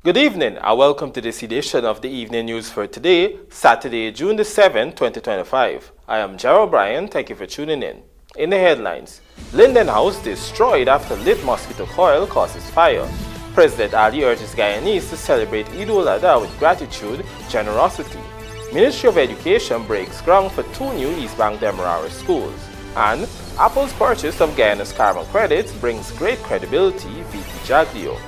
Good evening and welcome to this edition of the Evening News for today, Saturday, June the 7th, 2025. I am Gerald Bryan. Thank you for tuning in. In the headlines, Linden house destroyed after lit mosquito coil causes fire. President Ali urges Guyanese to celebrate Eid-ul-Adha with gratitude, generosity. Ministry of Education breaks ground for 2 new East Bank Demerara schools. And Apple's purchase of GUYANE'S carbon credits brings great credibility, VP JAGDEO.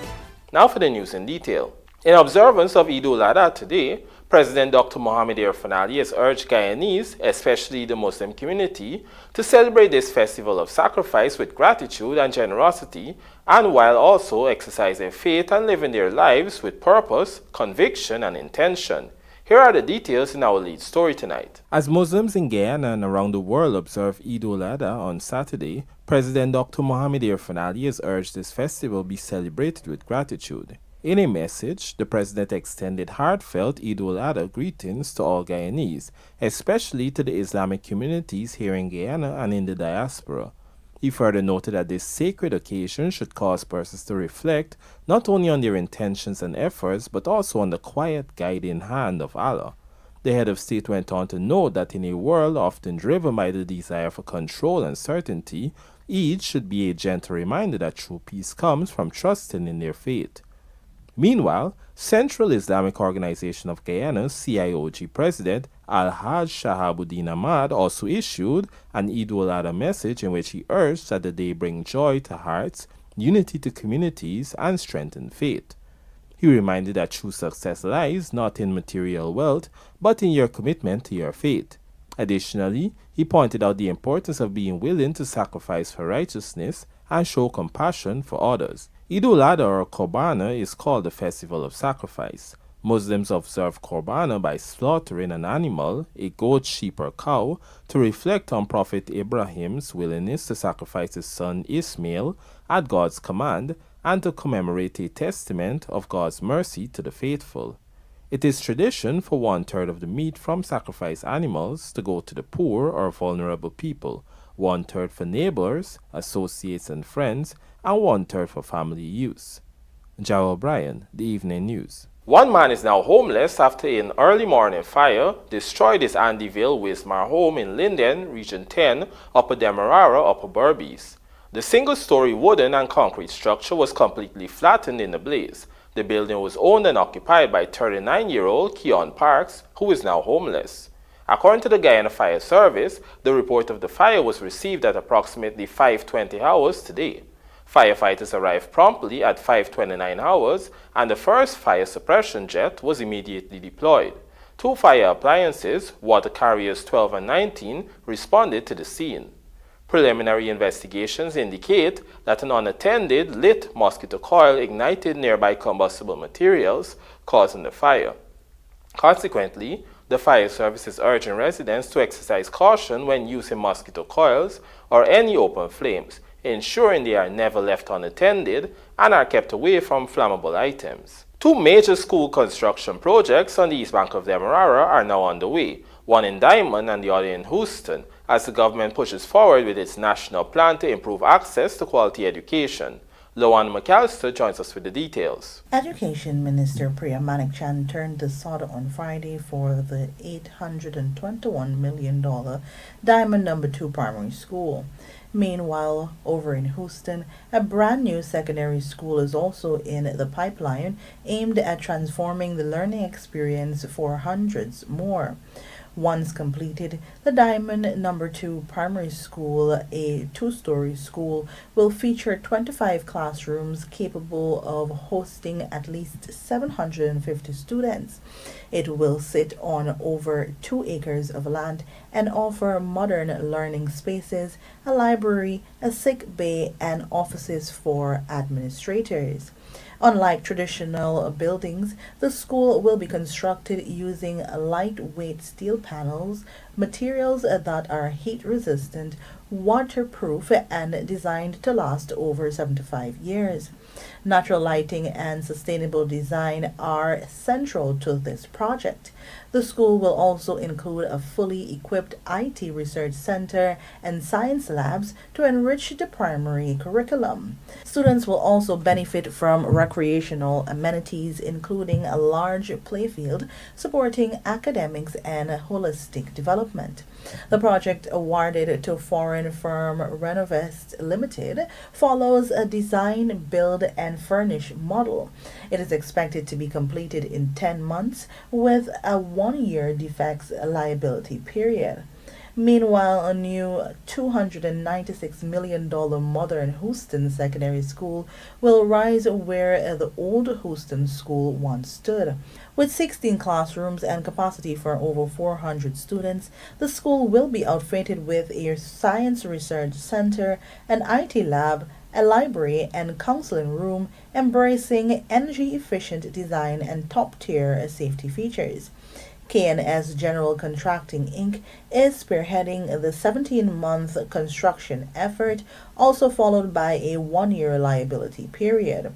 Now for the news in detail. In observance of Eid-ul-Adha today, President Dr. Mohamed Irfan Ali has urged Guyanese, especially the Muslim community, to celebrate this festival of sacrifice with gratitude and generosity, and while also exercising faith and living their lives with purpose, conviction, and intention. Here are the details in our lead story tonight. As Muslims in Guyana and around the world observe Eid-ul-Adha on Saturday, President Dr. Mohamed Irfan Ali has urged this festival be celebrated with gratitude. In a message, the president extended heartfelt Eid-ul-Adha greetings to all Guyanese, especially to the Islamic communities here in Guyana and in the diaspora. He further noted that this sacred occasion should cause persons to reflect not only on their intentions and efforts, but also on the quiet guiding hand of Allah. The head of state went on to note that in a world often driven by the desire for control and certainty, Eid should be a gentle reminder that true peace comes from trusting in their faith. Meanwhile, Central Islamic Organization of Guyana's CIOG President Al-Hajj Shahabuddin Ahmad also issued an Eid-ul-Adha message in which he urged that the day bring joy to hearts, unity to communities, and strengthen faith. He reminded that true success lies not in material wealth, but in your commitment to your faith. Additionally, he pointed out the importance of being willing to sacrifice for righteousness and show compassion for others. Eid-ul-Adha or Qurbana is called the festival of sacrifice. Muslims observe Qurbana by slaughtering an animal, a goat, sheep, or cow, to reflect on Prophet Ibrahim's willingness to sacrifice his son Ismail at God's command and to commemorate a testament of God's mercy to the faithful. It is tradition for 1/3 of the meat from sacrificed animals to go to the poor or vulnerable people, 1/3 for neighbors, associates, and friends, and 1/3 for family use. Joe O'Brien, The Evening News. One man is now homeless after an early morning fire destroyed his Andyville Wismar home in Linden, Region 10, Upper Demerara, Upper Berbice. The single-story wooden and concrete structure was completely flattened in the blaze. The building was owned and occupied by 39-year-old Keon Parks, who is now homeless. According to the Guyana Fire Service, the report of the fire was received at approximately 5:20 hours today. Firefighters arrived promptly at 5:29 hours, and the first fire suppression jet was immediately deployed. 2 fire appliances, water carriers 12 and 19, responded to the scene. Preliminary investigations indicate that an unattended lit mosquito coil ignited nearby combustible materials, causing the fire. Consequently, the fire service is urging residents to exercise caution when using mosquito coils or any open flames, ensuring they are never left unattended and are kept away from flammable items. 2 major school construction projects on the East Bank of Demerara are now underway, one in Diamond and the other in Houston, as the government pushes forward with its national plan to improve access to quality education. Loan McAllister joins us with the details. Education Minister Priya Manikchand turned the sod on Friday for the $821 million Diamond No. 2 primary school. Meanwhile, over in Houston, a brand new secondary school is also in the pipeline, aimed at transforming the learning experience for hundreds more. Once completed, the Diamond No. 2 primary school, a 2-story school, will feature 25 classrooms capable of hosting at least 750 students. It will sit on over 2 acres of land and offer modern learning spaces, a library, a sick bay, and offices for administrators. Unlike traditional buildings, the school will be constructed using lightweight steel panels, materials that are heat-resistant, waterproof, and designed to last over 75 years. Natural lighting and sustainable design are central to this project. The school will also include a fully equipped IT research center and science labs to enrich the primary curriculum. Students will also benefit from recreational amenities, including a large playfield supporting academics and holistic development. The project, awarded to foreign firm Renovest Limited, follows a design, build, and furnish model. It is expected to be completed in 10 months with a 1-year defects liability period. Meanwhile, a new $296 million modern Houston Secondary School will rise where the old Houston School once stood. With 16 classrooms and capacity for over 400 students, the school will be outfitted with a science research center, an IT lab, a library and counseling room, embracing energy-efficient design and top-tier safety features. K&S General Contracting Inc. is spearheading the 17-month construction effort, also followed by a 1-year liability period.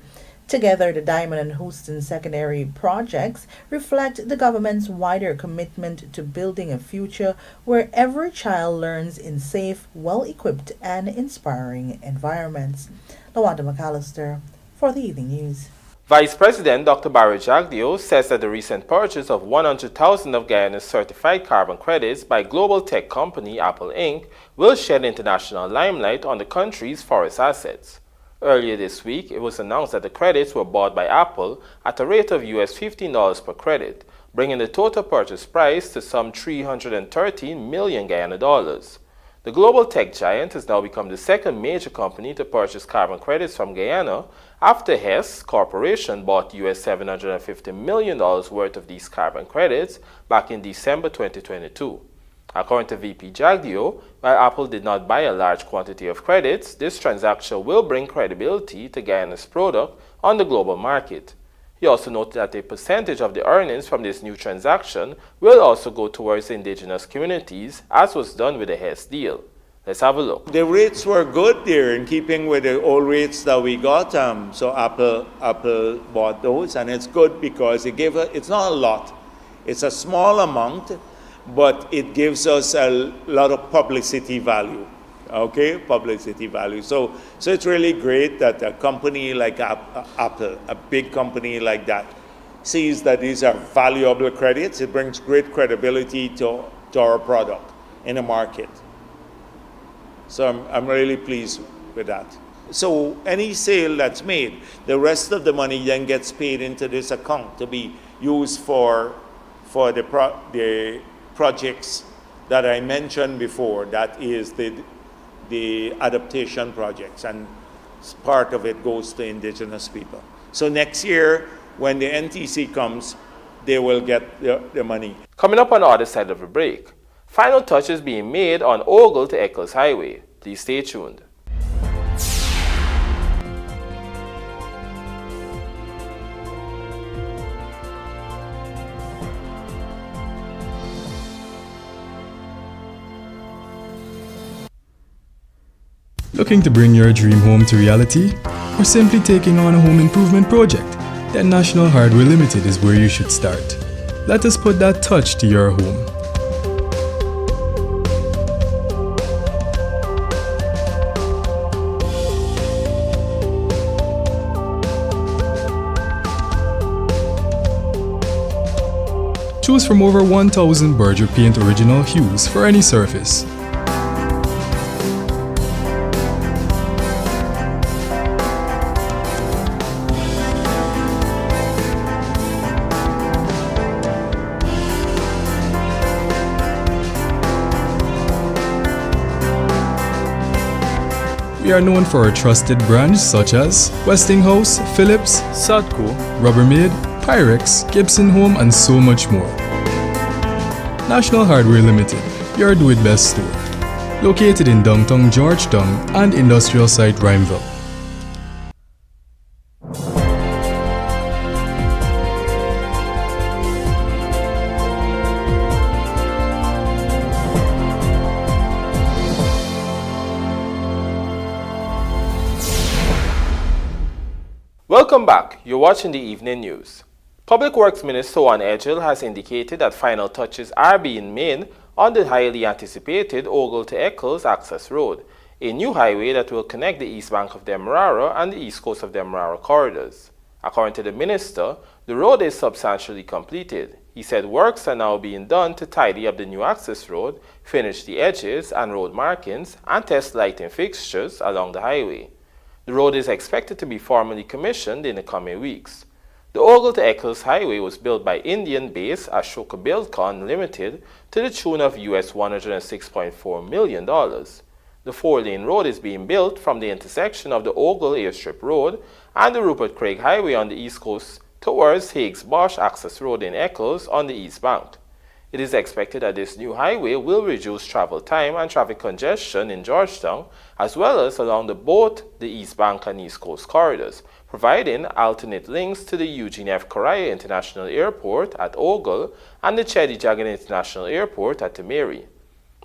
Together, the Diamond and Houston secondary projects reflect the government's wider commitment to building a future where every child learns in safe, well-equipped, and inspiring environments. Lawanda McAllister for the Evening News. Vice President Dr. Barry Jagdeo says that the recent purchase of 100,000 of Guyana's certified carbon credits by global tech company Apple Inc. will shed international limelight on the country's forest assets. Earlier this week, it was announced that the credits were bought by Apple at a rate of $15 per credit, bringing the total purchase price to some 313 million Guyana dollars. The global tech giant has now become the second major company to purchase carbon credits from Guyana after Hess Corporation bought $750 million worth of these carbon credits back in December 2022. According to VP Jagdeo, while Apple did not buy a large quantity of credits, this transaction will bring credibility to Guyana's product on the global market. He also noted that a percentage of the earnings from this new transaction will also go towards indigenous communities, as was done with the Hess deal. Let's have a look. The rates were good there, in keeping with the old rates that we got. So Apple bought those, and it's good because it's not a lot. It's a small amount, but it gives us a lot of publicity value. Okay, publicity value. So it's really great that a company like Apple, a big company like that, sees that these are valuable credits. It brings great credibility to our product in the market. So I'm really pleased with that. So any sale that's made, the rest of the money then gets paid into this account to be used for the projects that I mentioned before. That is the adaptation projects, and part of it goes to indigenous people. So next year, when the NTC comes, they will get the money. Coming up on the other side of the break, final touches being made on Ogle to Eccles Highway. Please stay tuned. Looking to bring your dream home to reality? Or simply taking on a home improvement project? Then National Hardware Limited is where you should start. Let us put that touch to your home. Choose from over 1,000 Berger Paint original hues for any surface. We are known for our trusted brands such as Westinghouse, Philips, Sadco, Rubbermaid, Pyrex, Gibson Home, and so much more. National Hardware Limited, your do-it-best store. Located in downtown Georgetown and industrial site Rhymeville. Welcome back. You're watching the evening news. Public Works Minister Juan Edgell has indicated that final touches are being made on the highly anticipated Ogle to Eccles Access Road, a new highway that will connect the east bank of the Demerara and the east coast of the Demerara corridors. According to the minister, the road is substantially completed. He said works are now being done to tidy up the new access road, finish the edges and road markings, and test lighting fixtures along the highway. The road is expected to be formally commissioned in the coming weeks. The Ogle to Eccles Highway was built by Indian-based Ashoka Buildcon Limited to the tune of US $106.4 million. The four-lane road is being built from the intersection of the Ogle Airstrip Road and the Rupert Craig Highway on the east coast towards Higgs Bosch Access Road in Eccles on the east bank. It is expected that this new highway will reduce travel time and traffic congestion in Georgetown, as well as along both the east bank and east coast corridors, providing alternate links to the Eugene F. Correa International Airport at Ogle and the Chedi Jagan International Airport at Temeri.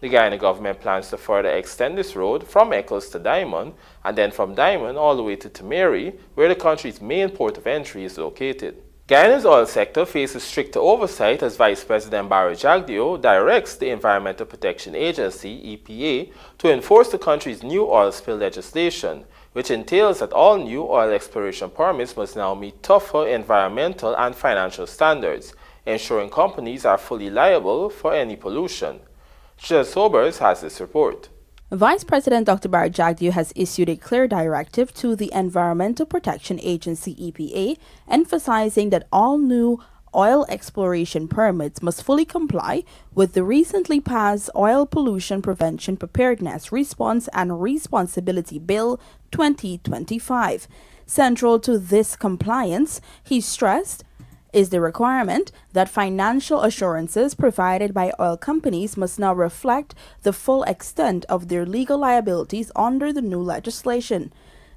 The Guyana government plans to further extend this road from Eccles to Diamond, and then from Diamond all the way to Temeri, where the country's main port of entry is located. Guyana's oil sector faces stricter oversight as Vice President Barry Jagdeo directs the Environmental Protection Agency, EPA, to enforce the country's new oil spill legislation, which entails that all new oil exploration permits must now meet tougher environmental and financial standards, ensuring companies are fully liable for any pollution. Jill Sobers has this report. Vice President Dr. Barry Jagdeo has issued a clear directive to the Environmental Protection Agency EPA, emphasizing that all new oil exploration permits must fully comply with the recently passed Oil Pollution Prevention Preparedness Response and Responsibility Bill 2025. Central to this compliance, he stressed, is the requirement that financial assurances provided by oil companies must now reflect the full extent of their legal liabilities under the new legislation.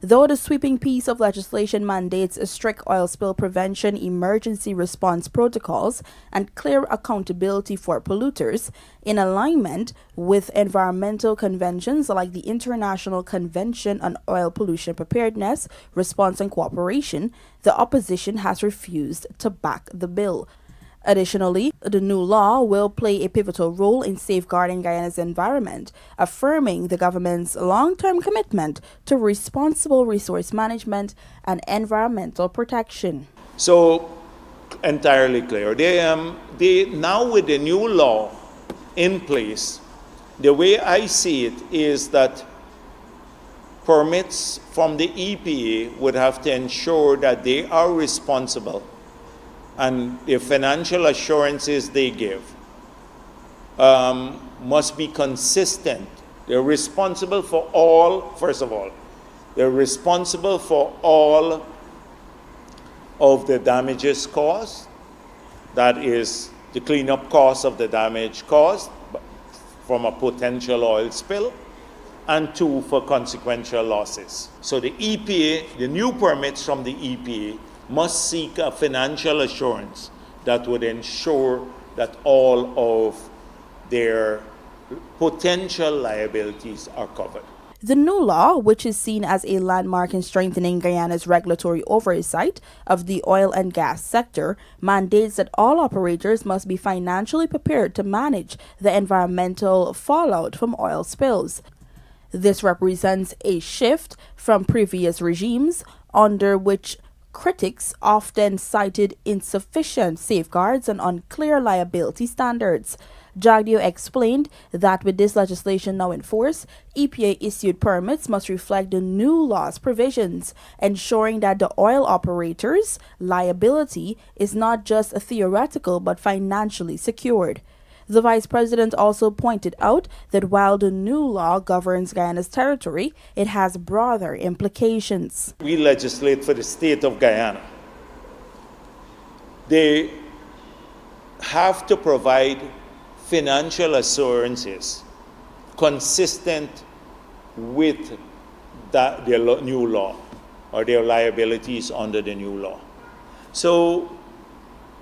Though the sweeping piece of legislation mandates strict oil spill prevention emergency response protocols and clear accountability for polluters, in alignment with environmental conventions like the International Convention on Oil Pollution Preparedness, Response and Cooperation, the opposition has refused to back the bill. Additionally, the new law will play a pivotal role in safeguarding Guyana's environment, affirming the government's long-term commitment to responsible resource management and environmental protection. So, entirely clear. They now with the new law in place, the way I see it is that permits from the EPA would have to ensure that they are responsible and the financial assurances they give must be consistent. They're responsible for all, first of all, they're responsible for all of the damages caused, that is the cleanup cost of the damage caused from a potential oil spill, and two, for consequential losses. So the EPA, the new permits from the EPA, must seek a financial assurance that would ensure that all of their potential liabilities are covered. The new law, which is seen as a landmark in strengthening Guyana's regulatory oversight of the oil and gas sector, mandates that all operators must be financially prepared to manage the environmental fallout from oil spills. This represents a shift from previous regimes under which critics often cited insufficient safeguards and unclear liability standards. Jagdeo explained that with this legislation now in force, EPA-issued permits must reflect the new law's provisions, ensuring that the oil operator's liability is not just theoretical but financially secured. The Vice President also pointed out that while the new law governs Guyana's territory, it has broader implications. We legislate for the state of Guyana. They have to provide financial assurances consistent with their new law or their liabilities under the new law. So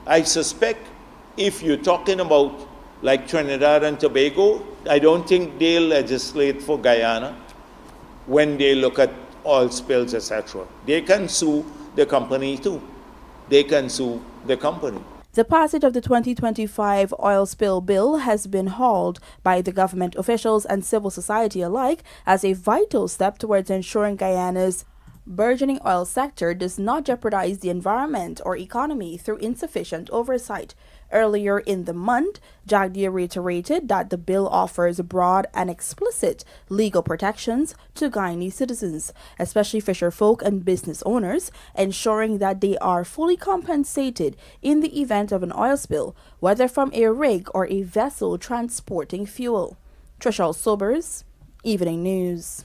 I suspect if you're talking about like Trinidad and Tobago, I don't think they'll legislate for Guyana when they look at oil spills, etc. They can sue the company too. They can sue the company. The passage of the 2025 oil spill bill has been hailed by the government officials and civil society alike as a vital step towards ensuring Guyana's burgeoning oil sector does not jeopardize the environment or economy through insufficient oversight. Earlier in the month, JAGDEO reiterated that the bill offers broad and explicit legal protections to Guyanese citizens, especially fisherfolk and business owners, ensuring that they are fully compensated in the event of an oil spill, whether from a rig or a vessel transporting fuel. Trishal Sobers, Evening News.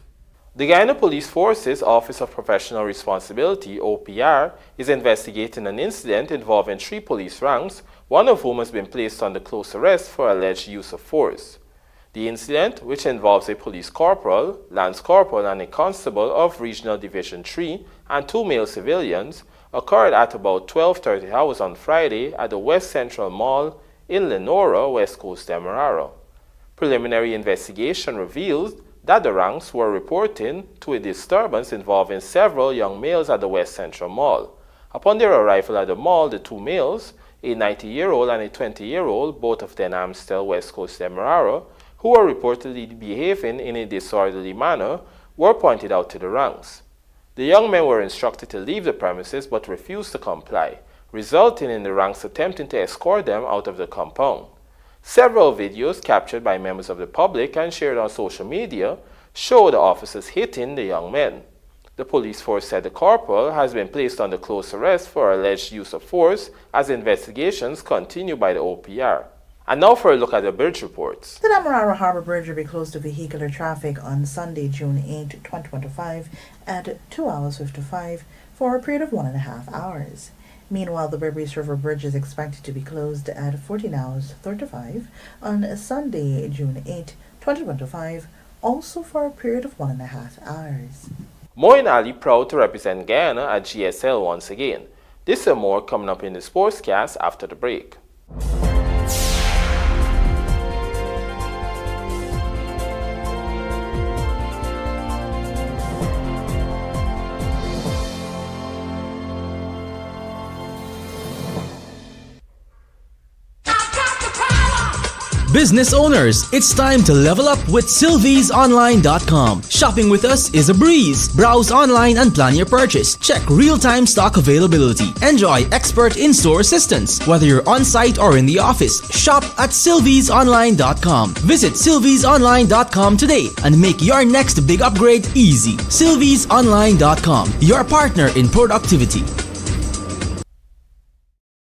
The Guyana Police Force's Office of Professional Responsibility, OPR, is investigating an incident involving 3 police ranks, one of whom has been placed under close arrest for alleged use of force. The incident, which involves a police corporal, lance corporal, and a constable of Regional Division 3 and 2 male civilians, occurred at about 12:30 hours on Friday at the West Central Mall in Lenora, West Coast Demerara. Preliminary investigation reveals that the ranks were reporting to a disturbance involving several young males at the West Central Mall. Upon their arrival at the mall, the 2 males, a 90-year-old and a 20-year-old, both of them Amstel, West Coast Demerara, who were reportedly behaving in a disorderly manner, were pointed out to the ranks. The young men were instructed to leave the premises but refused to comply, resulting in the ranks attempting to escort them out of the compound. Several videos captured by members of the public and shared on social media show the officers hitting the young men. The police force said the corporal has been placed under close arrest for alleged use of force as investigations continue by the OPR. And now for a look at the bridge reports. The Demerara Harbour Bridge will be closed to vehicular traffic on Sunday, June 8, 2025 at 2 hours 55 for a period of 1.5 hours. Meanwhile, the Berbice River Bridge is expected to be closed at 14 hours 35 on Sunday, June 8, 2025, also for a period of 1.5 hours. Moin Ali proud to represent Guyana at GSL once again. This and more coming up in the Sportscast after the break. Business owners, it's time to level up with SylviesOnline.com. Shopping with us is a breeze. Browse online and plan your purchase. Check real-time stock availability. Enjoy expert in-store assistance. Whether you're on-site or in the office, shop at SylviesOnline.com. Visit SylviesOnline.com today and make your next big upgrade easy. SylviesOnline.com, your partner in productivity.